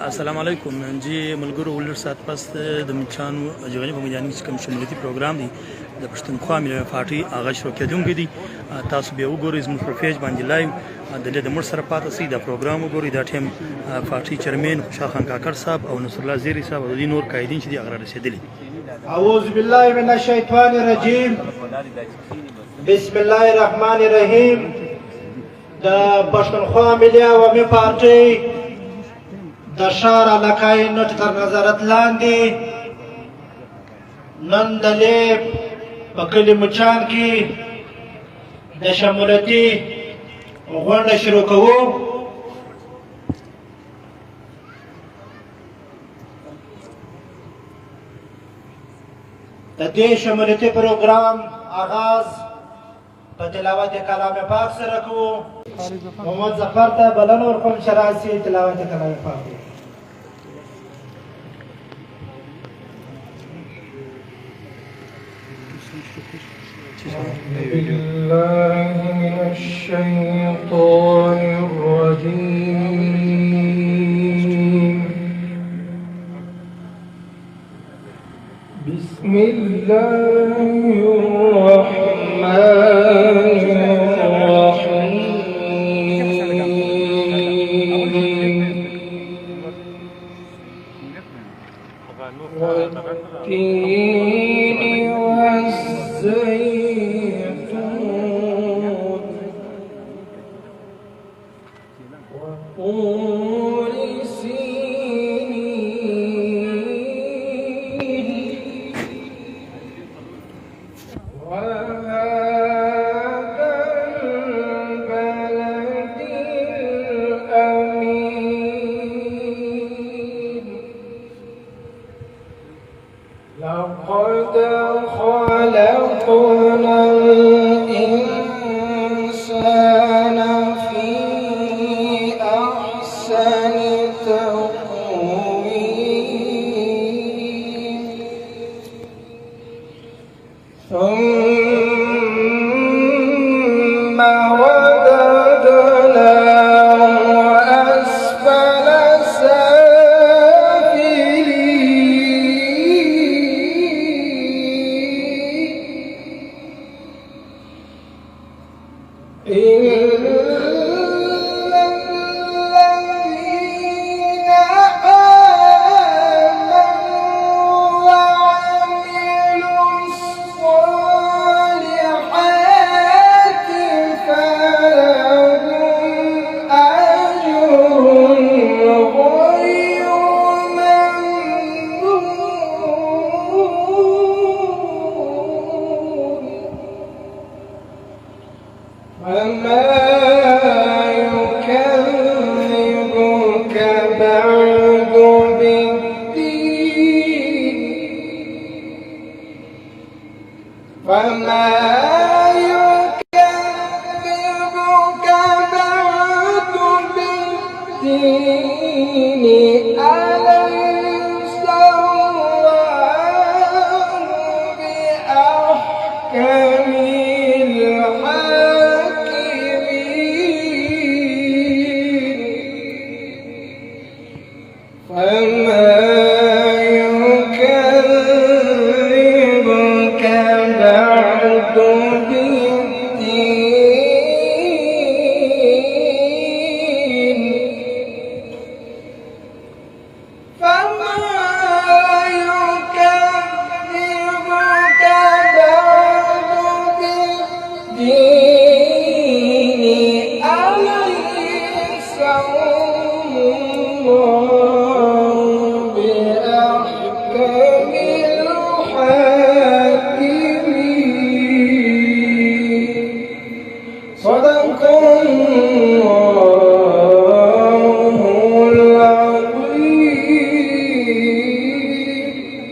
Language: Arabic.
السلام علیکم جی ملګرو ولر سات پس د مچانو ژغنی په میدان کې کوم شمولتي پروګرام دی د پښتونخوا ملي پارټي هغه شروع کېدونکې دي تاسو به وګورئ زموږ په پیج باندې لایو د مر سره پاتې سي د پروګرام وګورئ دا ټیم پارټي چیرمن خوشحال خان کاکړ صاحب او نصر الله زیری صاحب او د نور قائدین چې هغه رسیدلي. اعوذ بالله من الشیطان الرجیم بسم الله الرحمن الرحیم. د پښتونخوا ملي عوامي پارټي د ښار علاقه نټ تر نظارت لاندې نن د لیب په کلي مچان کې د شمولتي غونډه شروع کوو. د دې شمولتي پروګرام آغاز په تلاوت کلام پاک سره کوو. محمد ظفر ته بلنه ورکوم چې راشي تلاوت کلام پاک. بالله من الشيطان الرجيم. بسم الله الرحمن الرحيم. والتين والزيتون وطور سينين وهذا البلد الأمين. لقد خلقنا الإنسان في أحسن تقويم ثم رددناه أسفل إلا الذين آمنوا وعملوا الصالحات فلهم أجر غير ممنون. وما يكذبك بعد بالدين وما يكذبك بعد بالدين